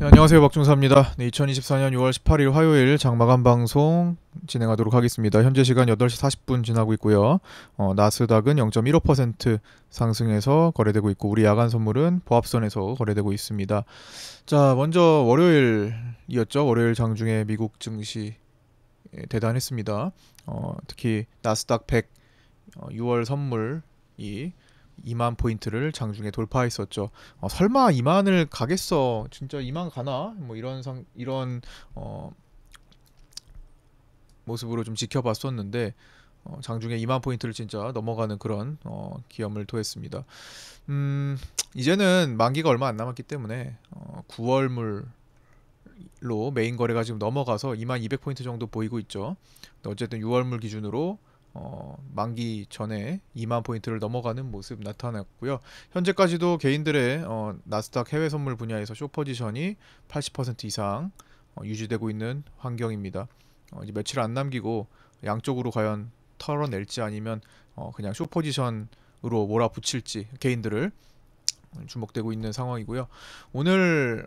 네, 안녕하세요. 박중사입니다. 네, 2024년 6월 18일 화요일 장마감 방송 진행하도록 하겠습니다. 현재 시간 8시 40분 지나고 있고요. 나스닥은 0.15% 상승해서 거래되고 있고 우리 야간 선물은 보합선에서 거래되고 있습니다. 자, 먼저 월요일이었죠. 월요일 장중에 미국 증시 대단했습니다. 특히 나스닥 100 6월 선물이 2만 포인트를 장중에 돌파했었죠. 설마 2만을 가겠어? 진짜 2만 가나? 뭐 이런 모습으로 좀 지켜봤었는데 장중에 2만 포인트를 진짜 넘어가는 그런 기염을 토했습니다. 이제는 만기가 얼마 안 남았기 때문에 9월물로 메인 거래가 지금 넘어가서 2만 200 포인트 정도 보이고 있죠. 어쨌든 6월물 기준으로 만기 전에 2만 포인트를 넘어가는 모습 나타났고요. 현재까지도 개인들의 나스닥 해외 선물 분야에서 숏 포지션이 80% 이상 유지되고 있는 환경입니다. 이제 며칠 안 남기고 양쪽으로 과연 털어낼지 아니면 그냥 숏 포지션으로 몰아붙일지 개인들을 주목되고 있는 상황이고요. 오늘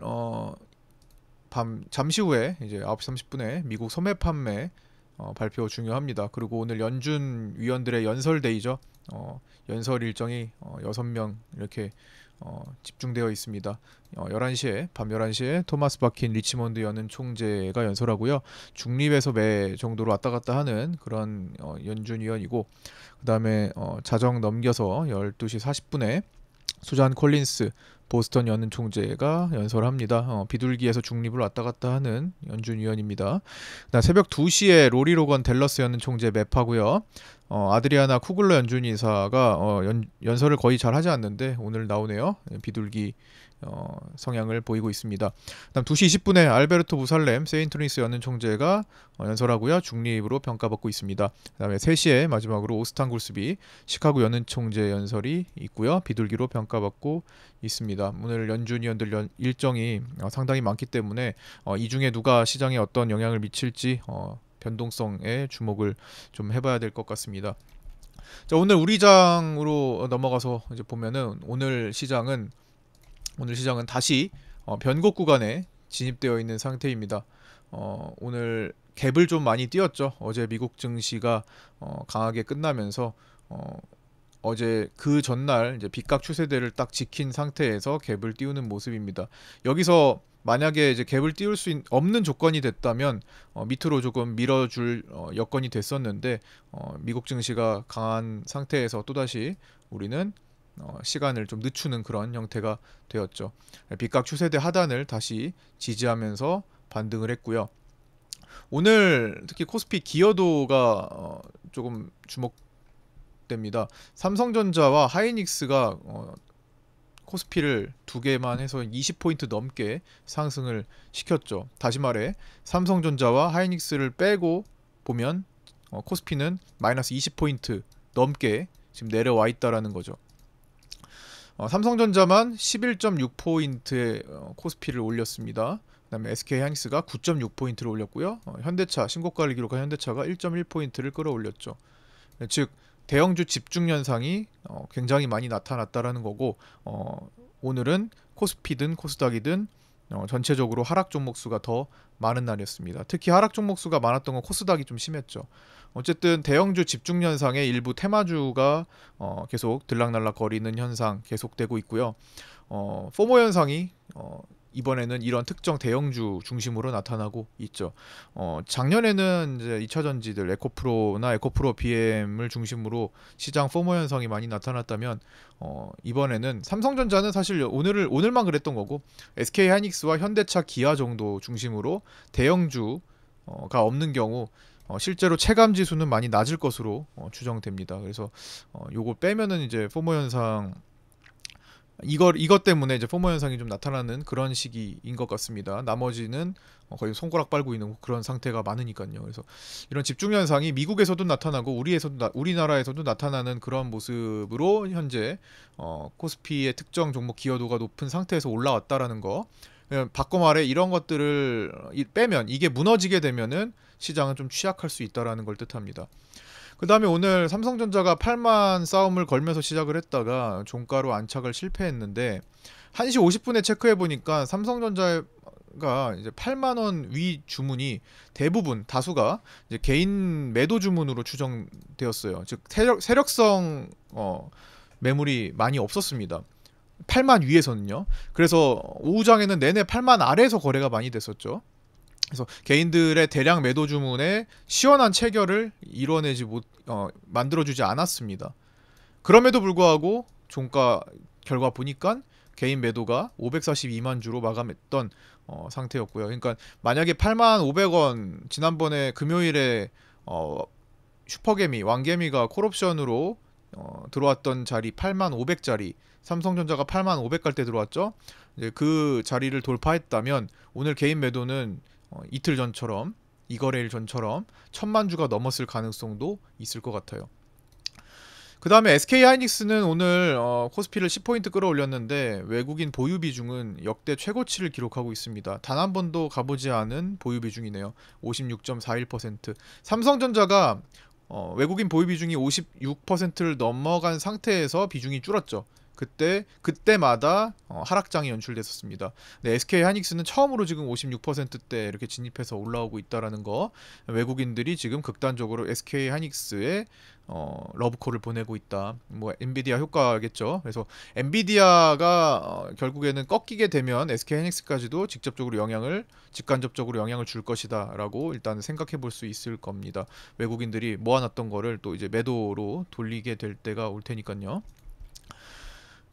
밤 잠시 후에 이제 9시 30분에 미국 소매 판매 발표 중요합니다. 그리고 오늘 연준 위원들의 연설데이죠. 연설 일정이 6명 이렇게 집중되어 있습니다. 11시에 밤 11시에 토마스 바킨 리치몬드 연은 총재가 연설하고요. 중립에서 매 정도로 왔다 갔다 하는 그런 연준 위원이고 그다음에 자정 넘겨서 12시 40분에 수잔 콜린스 보스턴 연은 총재가 연설합니다. 비둘기에서 중립을 왔다 갔다 하는 연준 위원입니다. 그다음 새벽 2시에 로리 로건 댈러스 연은 총재 맵하고요. 아드리아나 쿠글러 연준 이사가 연설을 거의 잘 하지 않는데 오늘 나오네요. 비둘기 성향을 보이고 있습니다. 그다음 2시 20분에 알베르토 부살렘 세인트루이스 연은 총재가 연설하고요. 중립으로 평가받고 있습니다. 그다음에 3시에 마지막으로 오스탄 굴스비 시카고 연은 총재 연설이 있고요. 비둘기로 평가받고 있습니다. 오늘 연준 위원들 일정이 상당히 많기 때문에 이 중에 누가 시장에 어떤 영향을 미칠지 변동성에 주목을 좀 해봐야 될 것 같습니다. 자, 오늘 우리 장으로 넘어가서 이제 보면은 오늘 시장은 다시 변곡 구간에 진입되어 있는 상태입니다. 오늘 갭을 좀 많이 띄었죠. 어제 미국 증시가 강하게 끝나면서 어제 그 전날 이제 빗각 추세대를 딱 지킨 상태에서 갭을 띄우는 모습입니다. 여기서 만약에 이제 갭을 띄울 수 없는 조건이 됐다면 밑으로 조금 밀어줄 여건이 됐었는데 미국 증시가 강한 상태에서 또다시 우리는 시간을 좀 늦추는 그런 형태가 되었죠. 빗각 추세대 하단을 다시 지지하면서 반등을 했고요. 오늘 특히 코스피 기여도가 조금 주목됩니다. 삼성전자와 하이닉스가 코스피를 두 개만 해서 20포인트 넘게 상승을 시켰죠. 다시 말해 삼성전자와 하이닉스를 빼고 보면 코스피는 마이너스 20포인트 넘게 지금 내려와 있다라는 거죠. 삼성전자만 11.6포인트의 코스피를 올렸습니다. 그다음에 SK하이닉스가 9.6포인트를 올렸고요. 현대차 신고가를 기록한 현대차가 1.1포인트를 끌어올렸죠. 즉 대형주 집중 현상이 굉장히 많이 나타났다라는 거고 오늘은 코스피든 코스닥이든 전체적으로 하락 종목 수가 더 많은 날이었습니다. 특히 하락 종목 수가 많았던 건 코스닥이 좀 심했죠. 어쨌든 대형주 집중 현상에 일부 테마주가 계속 들락날락 거리는 현상 계속되고 있고요. 포모 현상이 이번에는 이런 특정 대형주 중심으로 나타나고 있죠. 작년에는 이제 2차 전지들 에코프로나 에코프로 BM을 중심으로 시장 포모 현상이 많이 나타났다면 이번에는 삼성전자는 사실 오늘만 그랬던 거고 SK하이닉스와 현대차, 기아 정도 중심으로 대형주가 없는 경우 실제로 체감 지수는 많이 낮을 것으로 추정됩니다. 그래서 요거 빼면은 이제 포모 현상 이것 때문에 이제 포모 현상이 좀 나타나는 그런 시기인 것 같습니다. 나머지는 거의 손가락 빨고 있는 그런 상태가 많으니까요. 그래서 이런 집중 현상이 미국에서도 나타나고 우리나라에서도 나타나는 그런 모습으로 현재 코스피의 특정 종목 기여도가 높은 상태에서 올라왔다라는 거. 바꿔 말해 이런 것들을 빼면 이게 무너지게 되면은 시장은 좀 취약할 수 있다라는 걸 뜻합니다. 그 다음에 오늘 삼성전자가 8만 싸움을 걸면서 시작을 했다가 종가로 안착을 실패했는데 1시 50분에 체크해보니까 삼성전자의 주가가 이제 8만 원 위 주문이 대부분 다수가 이제 개인 매도 주문으로 추정되었어요. 즉 세력성 매물이 많이 없었습니다. 8만 위에서는요. 그래서 오후장에는 내내 8만 아래에서 거래가 많이 됐었죠. 그래서 개인들의 대량 매도 주문에 시원한 체결을 이뤄내지 못 만들어주지 않았습니다. 그럼에도 불구하고 종가 결과 보니까 개인 매도가 542만 주로 마감했던 상태였고요. 그러니까 만약에 8만 500원 지난번에 금요일에 슈퍼개미 왕개미가 콜옵션으로 들어왔던 자리 8만 500짜리 삼성전자가 8만 500 갈 때 들어왔죠. 이제 그 자리를 돌파했다면 오늘 개인 매도는 이틀 전처럼 이거래일 전처럼 1000만 주가 넘었을 가능성도 있을 것 같아요. 그 다음에 SK하이닉스는 오늘 코스피를 10포인트 끌어올렸는데 외국인 보유 비중은 역대 최고치를 기록하고 있습니다. 단 한 번도 가보지 않은 보유 비중이네요. 56.41%. 삼성전자가 외국인 보유 비중이 56%를 넘어간 상태에서 비중이 줄었죠. 그때마다 하락장이 연출됐었습니다. 네, SK하이닉스는 처음으로 지금 56%대 이렇게 진입해서 올라오고 있다라는 거, 외국인들이 지금 극단적으로 SK하이닉스에 러브콜을 보내고 있다. 뭐 엔비디아 효과겠죠. 그래서 엔비디아가 결국에는 꺾이게 되면 SK하이닉스까지도 직간접적으로 영향을 줄 것이다라고 일단 생각해 볼 수 있을 겁니다. 외국인들이 모아놨던 거를 또 이제 매도로 돌리게 될 때가 올 테니까요.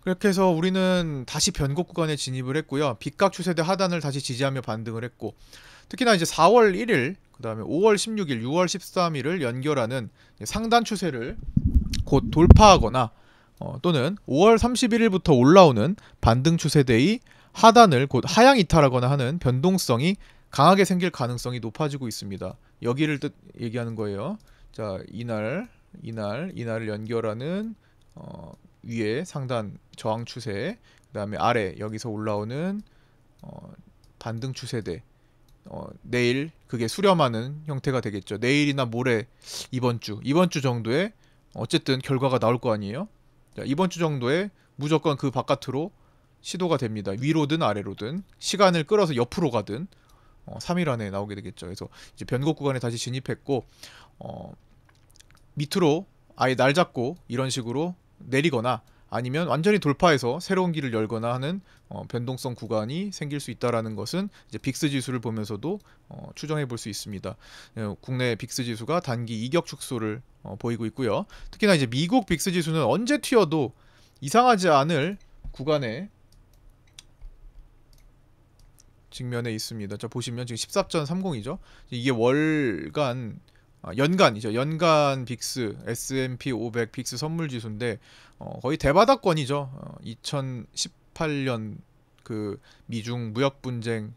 그렇게 해서 우리는 다시 변곡 구간에 진입을 했고요. 빅각 추세대 하단을 다시 지지하며 반등을 했고, 특히나 이제 4월 1일, 그 다음에 5월 16일, 6월 13일을 연결하는 상단 추세를 곧 돌파하거나 또는 5월 31일부터 올라오는 반등 추세대의 하단을 곧 하향 이탈하거나 하는 변동성이 강하게 생길 가능성이 높아지고 있습니다. 여기를 얘기하는 거예요. 자, 이날을 연결하는 위에 상단 저항 추세, 그 다음에 아래 여기서 올라오는 반등 추세대, 내일 그게 수렴하는 형태가 되겠죠. 내일이나 모레 이번 주 정도에 어쨌든 결과가 나올 거 아니에요. 자, 이번 주 정도에 무조건 그 바깥으로 시도가 됩니다. 위로든 아래로든 시간을 끌어서 옆으로 가든 3일 안에 나오게 되겠죠. 그래서 이제 변곡 구간에 다시 진입했고, 밑으로 아예 날 잡고 이런 식으로 내리거나 아니면 완전히 돌파해서 새로운 길을 열거나 하는 변동성 구간이 생길 수 있다라는 것은 이제 빅스 지수를 보면서도 추정해 볼 수 있습니다. 국내 빅스 지수가 단기 이격 축소를 보이고 있고요. 특히나 이제 미국 빅스 지수는 언제 튀어도 이상하지 않을 구간에 직면에 있습니다. 자, 보시면 지금 14.30이죠. 이게 연간이죠. 연간 빅스 S&P 500 빅스 선물 지수인데 거의 대바닥권이죠. 2018년 그 미중 무역 분쟁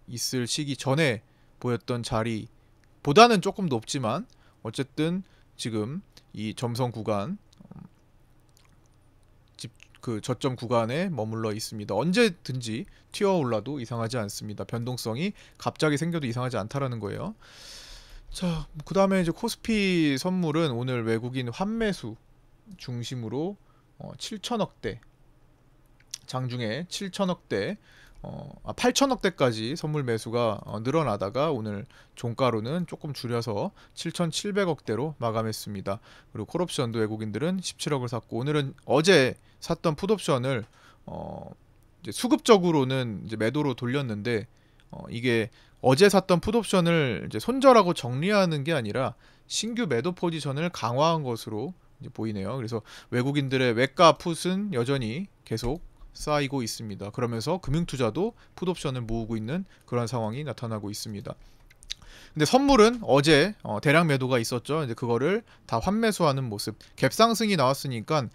있을 시기 전에 보였던 자리보다는 조금 높지만 어쨌든 지금 이 점선 구간, 그 저점 구간에 머물러 있습니다. 언제든지 튀어올라도 이상하지 않습니다. 변동성이 갑자기 생겨도 이상하지 않다라는 거예요. 자, 그 다음에 이제 코스피 선물은 오늘 외국인 환매수 중심으로 7천억대, 장중에 7천억대, 8천억대까지 선물 매수가 늘어나다가 오늘 종가로는 조금 줄여서 7,700억대로 마감했습니다. 그리고 콜옵션도 외국인들은 17억을 샀고, 오늘은 어제 샀던 풋옵션을 이제 수급적으로는 이제 매도로 돌렸는데, 이게 어제 샀던 풋옵션을 이제 손절하고 정리하는 게 아니라 신규 매도 포지션을 강화한 것으로 이제 보이네요. 그래서 외국인들의 외가 풋은 여전히 계속 쌓이고 있습니다. 그러면서 금융투자도 풋옵션을 모으고 있는 그런 상황이 나타나고 있습니다. 근데 선물은 어제 대량 매도가 있었죠. 이제 그거를 다 환매수하는 모습. 갭상승이 나왔으니까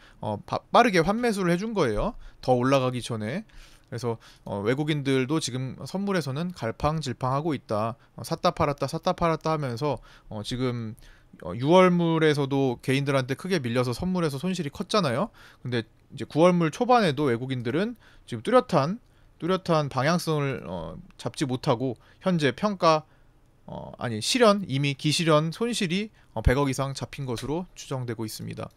빠르게 환매수를 해준 거예요. 더 올라가기 전에. 그래서 외국인들도 지금 선물에서는 갈팡질팡하고 있다. 샀다 팔았다 하면서 지금 6월물에서도 개인들한테 크게 밀려서 선물에서 손실이 컸잖아요. 근데 이제 9월물 초반에도 외국인들은 지금 뚜렷한 방향성을 잡지 못하고 현재 이미 기실현 손실이 100억 이상 잡힌 것으로 추정되고 있습니다.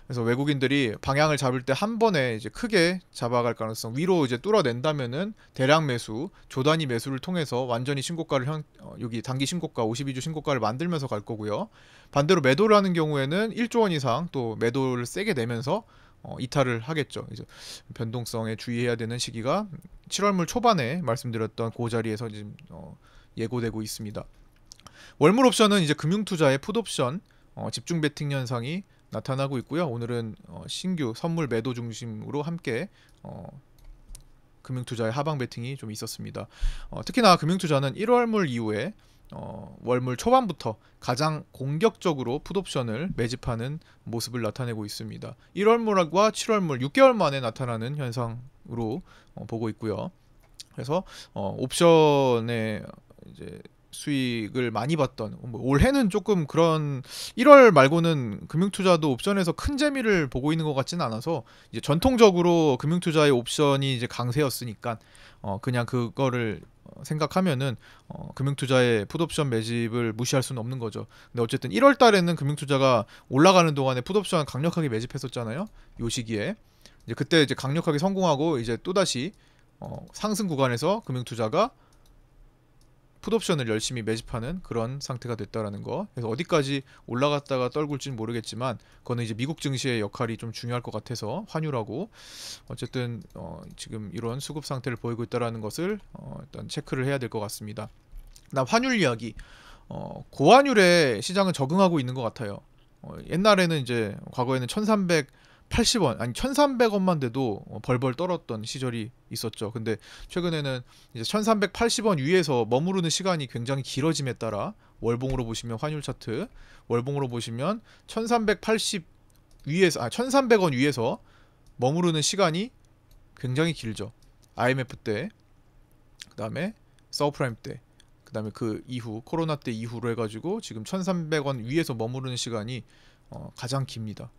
그래서 외국인들이 방향을 잡을 때 한 번에 이제 크게 잡아갈 가능성, 위로 이제 뚫어낸다면은 대량 매수, 조단위 매수를 통해서 완전히 신고가를 여기 단기 신고가 52주 신고가를 만들면서 갈 거고요. 반대로 매도를 하는 경우에는 1조 원 이상 또 매도를 세게 내면서 이탈을 하겠죠. 이제 변동성에 주의해야 되는 시기가 7월물 초반에 말씀드렸던 그 자리에서 지금 예고되고 있습니다. 월물 옵션은 이제 금융투자의 풋옵션 집중 베팅 현상이 나타나고 있고요. 오늘은 신규 선물 매도 중심으로 함께 금융투자의 하방 베팅이 좀 있었습니다. 특히나 금융투자는 1월물 이후에 월물 초반부터 가장 공격적으로 풋옵션을 매집하는 모습을 나타내고 있습니다. 1월물과 7월물 6개월 만에 나타나는 현상으로 보고 있고요. 그래서 옵션의 이제 수익을 많이 봤던 올해는 조금 그런 1월 말고는 금융투자도 옵션에서 큰 재미를 보고 있는 것 같지는 않아서 이제 전통적으로 금융투자의 옵션이 이제 강세였으니까 그냥 그거를 생각하면은 금융투자의 풋옵션 매집을 무시할 수는 없는 거죠. 근데 어쨌든 1월 달에는 금융투자가 올라가는 동안에 풋옵션 강력하게 매집했었잖아요. 요 시기에 이제 그때 이제 강력하게 성공하고 이제 또다시 상승 구간에서 금융투자가 풋옵션을 열심히 매집하는 그런 상태가 됐다라는 거. 그래서 어디까지 올라갔다가 떨굴지는 모르겠지만 그거는 이제 미국 증시의 역할이 좀 중요할 것 같아서 환율하고 어쨌든 지금 이런 수급 상태를 보이고 있다라는 것을 일단 체크를 해야 될 것 같습니다. 나 환율 이야기. 고환율에 시장은 적응하고 있는 것 같아요. 옛날에는 이제 과거에는 1380원 아니 1300원만 돼도 벌벌 떨었던 시절이 있었죠. 근데 최근에는 이제 1380원 위에서 머무르는 시간이 굉장히 길어짐에 따라 월봉으로 보시면 환율 차트 월봉으로 보시면 1380 위에서 1300원 위에서 머무르는 시간이 굉장히 길죠. IMF 때, 그다음에 서브프라임 때, 그다음에 그 이후 코로나 때 이후로 해가지고 지금 1300원 위에서 머무르는 시간이 가장 깁니다.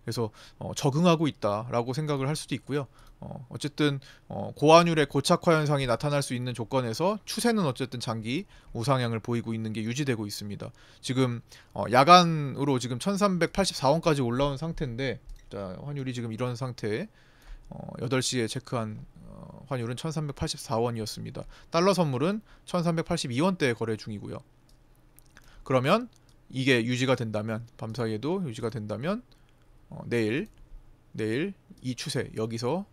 그래서 적응하고 있다라고 생각을 할 수도 있고요. 어쨌든 고환율의 고착화 현상이 나타날 수 있는 조건에서 추세는 어쨌든 장기 우상향을 보이고 있는 게 유지되고 있습니다. 지금 야간으로 지금 1384원까지 올라온 상태인데 자, 환율이 지금 이런 상태에 8시에 체크한 환율은 1384원이었습니다. 달러 선물은 1382원대에 거래 중이고요. 그러면 이게 유지가 된다면 밤사이에도 유지가 된다면 내일 이 추세 여기서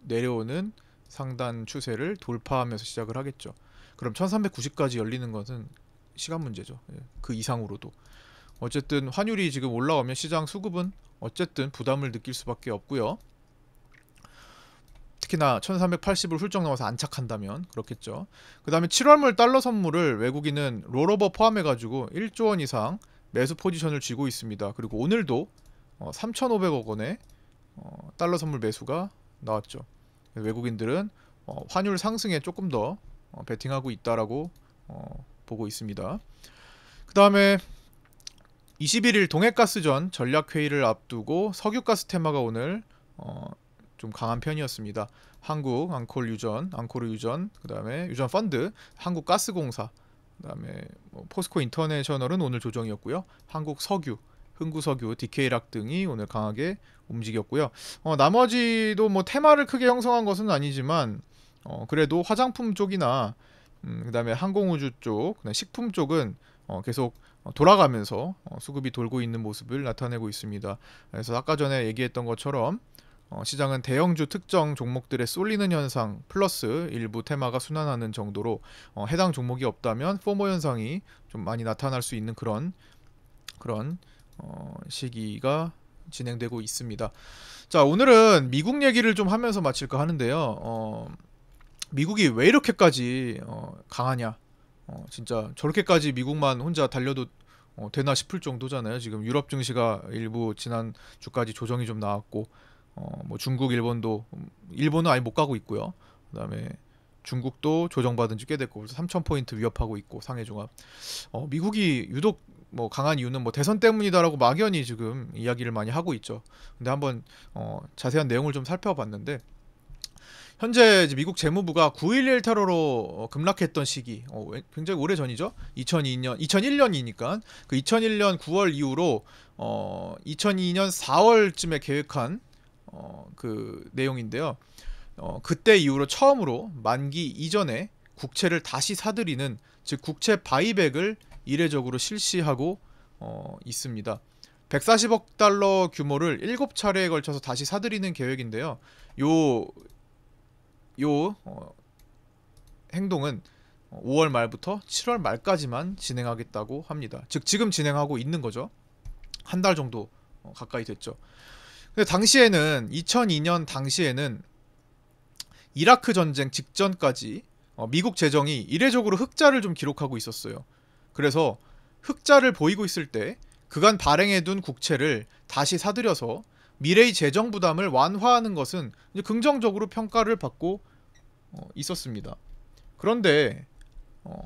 내려오는 상단 추세를 돌파하면서 시작을 하겠죠. 그럼 1390까지 열리는 것은 시간 문제죠. 그 이상으로도 어쨌든 환율이 지금 올라오면 시장 수급은 어쨌든 부담을 느낄 수밖에 없고요. 특히나 1380을 훌쩍 넘어서 안착한다면 그렇겠죠. 그 다음에 7월물 달러 선물을 외국인은 롤오버 포함해가지고 1조 원 이상 매수 포지션을 쥐고 있습니다. 그리고 오늘도 3,500억 원의 달러 선물 매수가 나왔죠. 외국인들은 환율 상승에 조금 더 베팅하고 있다라고 보고 있습니다. 그 다음에 21일 동해가스전 전략회의를 앞두고 석유가스 테마가 오늘 좀 강한 편이었습니다. 한국 앙코르 유전, 그 다음에 유전 펀드, 한국가스공사, 그 다음에 포스코 인터내셔널은 오늘 조정이었고요. 한국석유, 흥구석유, DK락 등이 오늘 강하게 움직였고요. 나머지도 뭐 테마를 크게 형성한 것은 아니지만 그래도 화장품 쪽이나 그다음에 항공우주 쪽, 식품 쪽은 계속 돌아가면서 수급이 돌고 있는 모습을 나타내고 있습니다. 그래서 아까 전에 얘기했던 것처럼 시장은 대형주 특정 종목들에 쏠리는 현상 플러스 일부 테마가 순환하는 정도로 해당 종목이 없다면 포모 현상이 좀 많이 나타날 수 있는 그런 시기가 진행되고 있습니다. 자, 오늘은 미국 얘기를 좀 하면서 마칠까 하는데요. 미국이 왜 이렇게까지 강하냐? 진짜 저렇게까지 미국만 혼자 달려도 되나 싶을 정도잖아요. 지금 유럽 증시가 일부 지난 주까지 조정이 좀 나왔고, 뭐 중국, 일본은 아예 못 가고 있고요. 그다음에 중국도 조정받은 지 꽤 됐고, 그래서 3,000포인트 위협하고 있고 상해종합. 미국이 유독 뭐 강한 이유는 뭐 대선 때문이다라고 막연히 지금 이야기를 많이 하고 있죠. 근데 한번 자세한 내용을 좀 살펴봤는데 현재 이제 미국 재무부가 9.11 테러로 급락했던 시기, 굉장히 오래 전이죠. 2001년이니까 그 2001년 9월 이후로 2002년 4월쯤에 계획한 그 내용인데요. 그때 이후로 처음으로 만기 이전에 국채를 다시 사들이는, 즉 국채 바이백을 이례적으로 실시하고 있습니다. 140억 달러 규모를 7차례에 걸쳐서 다시 사들이는 계획인데요. 요 행동은 5월 말부터 7월 말까지만 진행하겠다고 합니다. 즉 지금 진행하고 있는 거죠. 한 달 정도 가까이 됐죠. 근데 당시에는 2002년 당시에는 이라크 전쟁 직전까지 미국 재정이 이례적으로 흑자를 좀 기록하고 있었어요. 그래서 흑자를 보이고 있을 때 그간 발행해둔 국채를 다시 사들여서 미래의 재정 부담을 완화하는 것은 이제 긍정적으로 평가를 받고 있었습니다. 그런데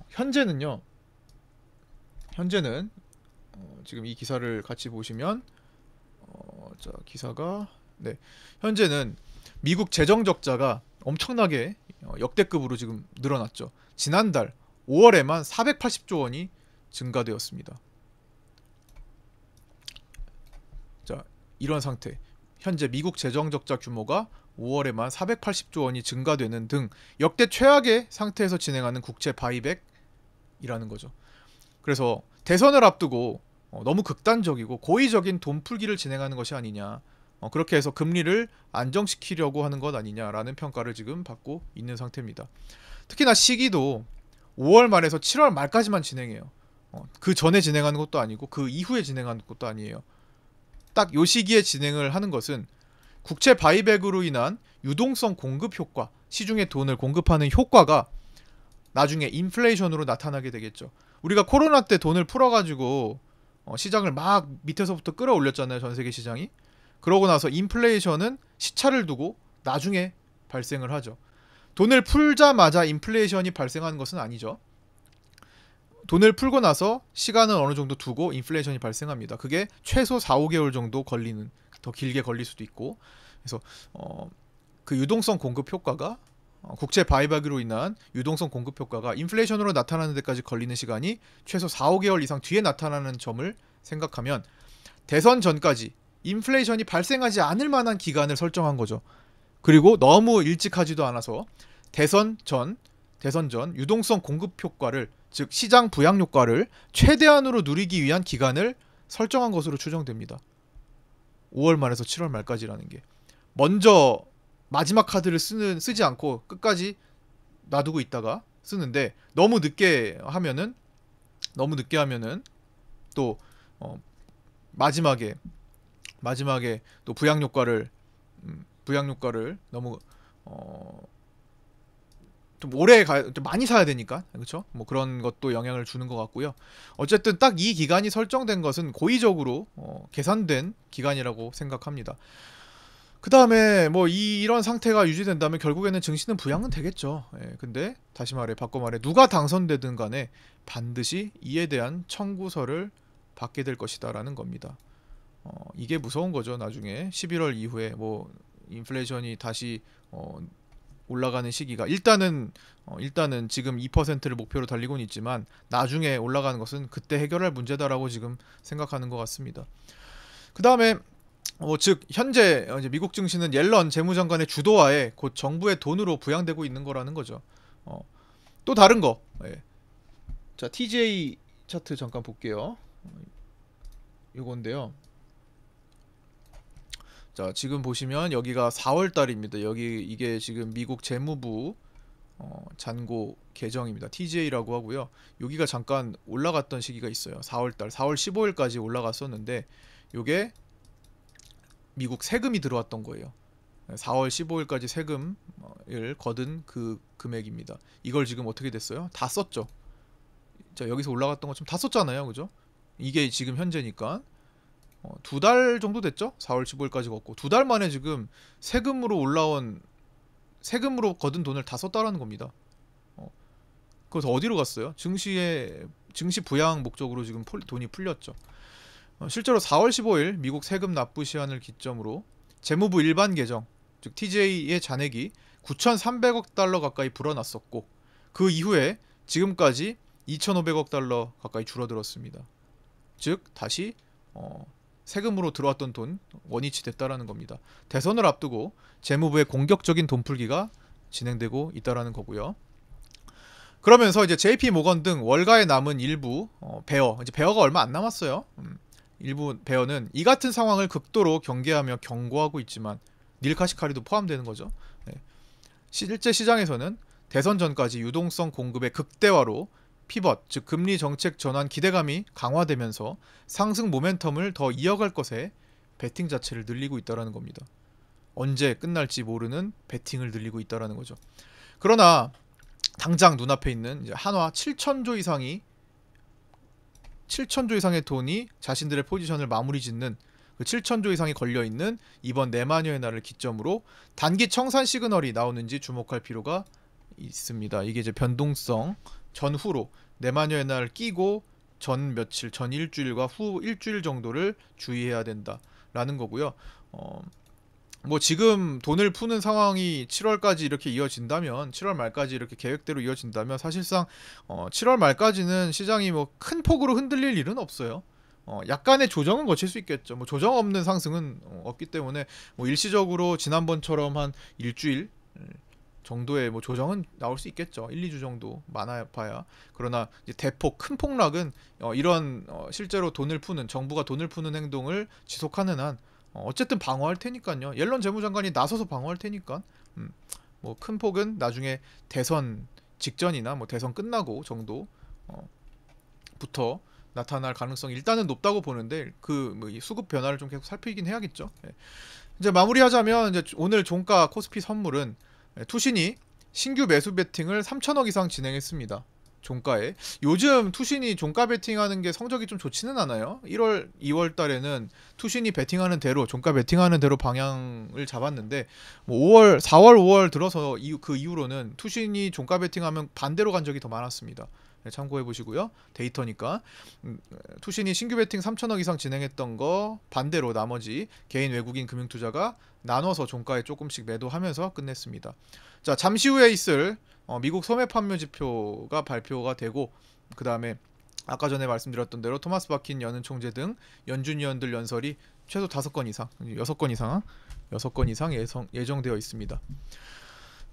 현재는 지금 이 기사를 같이 보시면 자, 기사가 네, 현재는 미국 재정 적자가 엄청나게 역대급으로 지금 늘어났죠. 지난달 5월에만 480조 원이 증가되었습니다. 자, 이런 상태. 현재 미국 재정 적자 규모가 5월에만 480조 원이 증가되는 등 역대 최악의 상태에서 진행하는 국채 바이백이라는 거죠. 그래서 대선을 앞두고 너무 극단적이고 고의적인 돈 풀기를 진행하는 것이 아니냐, 그렇게 해서 금리를 안정시키려고 하는 것 아니냐라는 평가를 지금 받고 있는 상태입니다. 특히나 시기도 5월 말에서 7월 말까지만 진행해요. 그 전에 진행하는 것도 아니고 그 이후에 진행하는 것도 아니에요. 딱 요 시기에 진행을 하는 것은 국채 바이백으로 인한 유동성 공급 효과, 시중에 돈을 공급하는 효과가 나중에 인플레이션으로 나타나게 되겠죠. 우리가 코로나 때 돈을 풀어가지고 시장을 막 밑에서부터 끌어올렸잖아요. 전 세계 시장이. 그러고 나서 인플레이션은 시차를 두고 나중에 발생을 하죠. 돈을 풀자마자 인플레이션이 발생하는 것은 아니죠. 돈을 풀고 나서 시간을 어느 정도 두고 인플레이션이 발생합니다. 그게 최소 4, 5개월 정도 걸리는, 더 길게 걸릴 수도 있고. 그래서 그 유동성 공급 효과가 국채 바이백으로 인한 유동성 공급 효과가 인플레이션으로 나타나는 데까지 걸리는 시간이 최소 4, 5개월 이상 뒤에 나타나는 점을 생각하면 대선 전까지 인플레이션이 발생하지 않을 만한 기간을 설정한 거죠. 그리고 너무 일찍 하지도 않아서 대선 전 유동성 공급 효과를, 즉 시장 부양 효과를 최대한으로 누리기 위한 기간을 설정한 것으로 추정됩니다. 5월 말에서 7월 말까지라는 게. 먼저 마지막 카드를 쓰지 않고 끝까지 놔두고 있다가 쓰는데, 너무 늦게 하면은 또 마지막에 또 부양 효과를 너무 좀 좀 많이 사야 되니까, 그렇죠? 뭐 그런 것도 영향을 주는 것 같고요. 어쨌든 딱 이 기간이 설정된 것은 고의적으로 계산된 기간이라고 생각합니다. 그 다음에 뭐 이런 상태가 유지된다면 결국에는 증시는 부양은 되겠죠. 근데 다시 바꿔 말해 누가 당선되든 간에 반드시 이에 대한 청구서를 받게 될 것이다라는 겁니다. 이게 무서운 거죠. 나중에 11월 이후에 뭐 인플레이션이 다시 올라가는 시기가 일단은 지금 2%를 목표로 달리고는 있지만 나중에 올라가는 것은 그때 해결할 문제다라고 지금 생각하는 것 같습니다. 그 다음에 즉 현재 이제 미국 증시는 옐런 재무장관의 주도하에 곧 정부의 돈으로 부양되고 있는 거라는 거죠. 또 다른 거, 자 TJ 차트 잠깐 볼게요. 요건데요. 자 지금 보시면 여기가 4월 달입니다. 이게 지금 미국 재무부 잔고 계정입니다. TJ라고 하고요. 여기가 잠깐 올라갔던 시기가 있어요. 4월 15일까지 올라갔었는데 요게 미국 세금이 들어왔던 거예요. 4월 15일까지 세금을 거둔 그 금액입니다. 이걸 지금 어떻게 됐어요? 다 썼죠. 자 여기서 올라갔던 것좀 다 썼잖아요, 그죠? 이게 지금 현재니까 2달 정도 됐죠? 4월 15일까지 걷고 2달 만에 지금 세금으로 거둔 돈을 다 썼다라는 겁니다. 그래서 어디로 갔어요? 증시 부양 목적으로 지금 돈이 풀렸죠. 실제로 4월 15일 미국 세금 납부 시한을 기점으로 재무부 일반 계정, 즉 TJ의 잔액이 9,300억 달러 가까이 불어났었고 그 이후에 지금까지 2,500억 달러 가까이 줄어들었습니다. 즉 다시 세금으로 들어왔던 돈 원위치 됐다라는 겁니다. 대선을 앞두고 재무부의 공격적인 돈풀기가 진행되고 있다라는 거고요. 그러면서 이제 JP 모건 등 월가에 남은 일부 베어, 이제 베어가 얼마 안 남았어요. 일부 베어는 이 같은 상황을 극도로 경계하며 경고하고 있지만 닐 카시카리도 포함되는 거죠. 네. 실제 시장에서는 대선 전까지 유동성 공급의 극대화로 피벗, 즉 금리 정책 전환 기대감이 강화되면서 상승 모멘텀을 더 이어갈 것에 베팅 자체를 늘리고 있다라는 겁니다. 언제 끝날지 모르는 베팅을 늘리고 있다라는 거죠. 그러나 당장 눈앞에 있는 이제 한화 7천조 이상의 돈이 자신들의 포지션을 마무리 짓는 그 7천조 이상이 걸려있는 이번 내마녀의 날을 기점으로 단기 청산 시그널이 나오는지 주목할 필요가 있습니다. 이게 이제 변동성 전후로 내마녀의 날 끼고 전 며칠, 전 일주일과 후 일주일 정도를 주의해야 된다라는 거고요. 뭐 지금 돈을 푸는 상황이 7월까지 이렇게 이어진다면 7월 말까지 이렇게 계획대로 이어진다면 사실상 7월 말까지는 시장이 뭐 큰 폭으로 흔들릴 일은 없어요. 약간의 조정은 거칠 수 있겠죠. 뭐 조정 없는 상승은 없기 때문에 뭐 일시적으로 지난번처럼 한 일주일 정도의 뭐 조정은 나올 수 있겠죠. 1, 2주 정도 많아야 봐야. 그러나 이제 대폭 큰 폭락은 이런 실제로 돈을 푸는 정부가 돈을 푸는 행동을 지속하는 한 어쨌든 방어할 테니까요. 옐런 재무장관이 나서서 방어할 테니까 뭐 큰 폭은 나중에 대선 직전이나 뭐 대선 끝나고 정도 부터 나타날 가능성이 일단은 높다고 보는데 그뭐 수급 변화를 좀 계속 살피긴 해야겠죠. 예. 이제 마무리하자면 이제 오늘 종가 코스피 선물은 투신이 신규 매수 베팅을 3천억 이상 진행했습니다. 종가에. 요즘 투신이 종가 베팅하는 게 성적이 좀 좋지는 않아요. 1월, 2월 달에는 투신이 베팅하는 대로 종가 베팅하는 대로 방향을 잡았는데 뭐 5월, 4월, 5월 들어서 그 이후로는 투신이 종가 베팅하면 반대로 간 적이 더 많았습니다. 네, 참고해 보시고요. 데이터니까 투신이 신규 베팅 3천억 이상 진행했던 거 반대로 나머지 개인 외국인 금융투자가 나눠서 종가에 조금씩 매도하면서 끝냈습니다. 자, 잠시 후에 있을 미국 소매 판매 지표가 발표가 되고 그 다음에 아까 전에 말씀드렸던 대로 토마스 바킨 연은 총재 등 연준 위원들 연설이 최소 5건 이상, 6건 이상 예정되어 있습니다.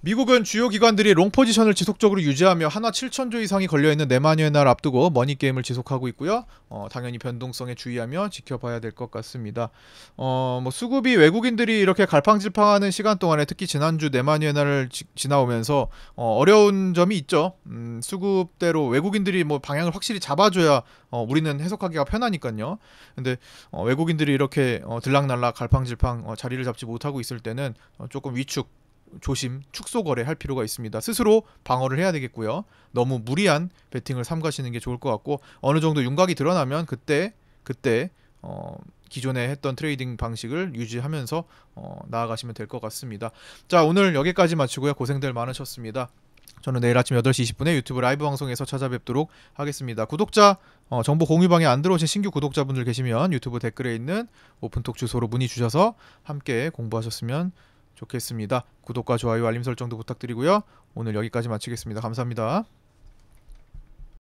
미국은 주요 기관들이 롱 포지션을 지속적으로 유지하며 한화 7천조 이상이 걸려있는 내마녀의 날 앞두고 머니게임을 지속하고 있고요. 당연히 변동성에 주의하며 지켜봐야 될 것 같습니다. 뭐 수급이 외국인들이 이렇게 갈팡질팡하는 시간 동안에 특히 지난주 내마녀의 날을 지나오면서 어려운 점이 있죠. 수급대로 외국인들이 뭐 방향을 확실히 잡아줘야 우리는 해석하기가 편하니까요. 근데 외국인들이 이렇게 들락날락 갈팡질팡 자리를 잡지 못하고 있을 때는 조금 위축 조심, 축소 거래할 필요가 있습니다. 스스로 방어를 해야 되겠고요. 너무 무리한 베팅을 삼가시는 게 좋을 것 같고 어느 정도 윤곽이 드러나면 그때 기존에 했던 트레이딩 방식을 유지하면서 나아가시면 될 것 같습니다. 자, 오늘 여기까지 마치고요. 고생들 많으셨습니다. 저는 내일 아침 8시 20분에 유튜브 라이브 방송에서 찾아뵙도록 하겠습니다. 구독자 정보 공유방에 안 들어오신 신규 구독자분들 계시면 유튜브 댓글에 있는 오픈톡 주소로 문의 주셔서 함께 공부하셨으면 좋겠습니다. 구독과 좋아요, 알림 설정도 부탁드리고요. 오늘 여기까지 마치겠습니다. 감사합니다.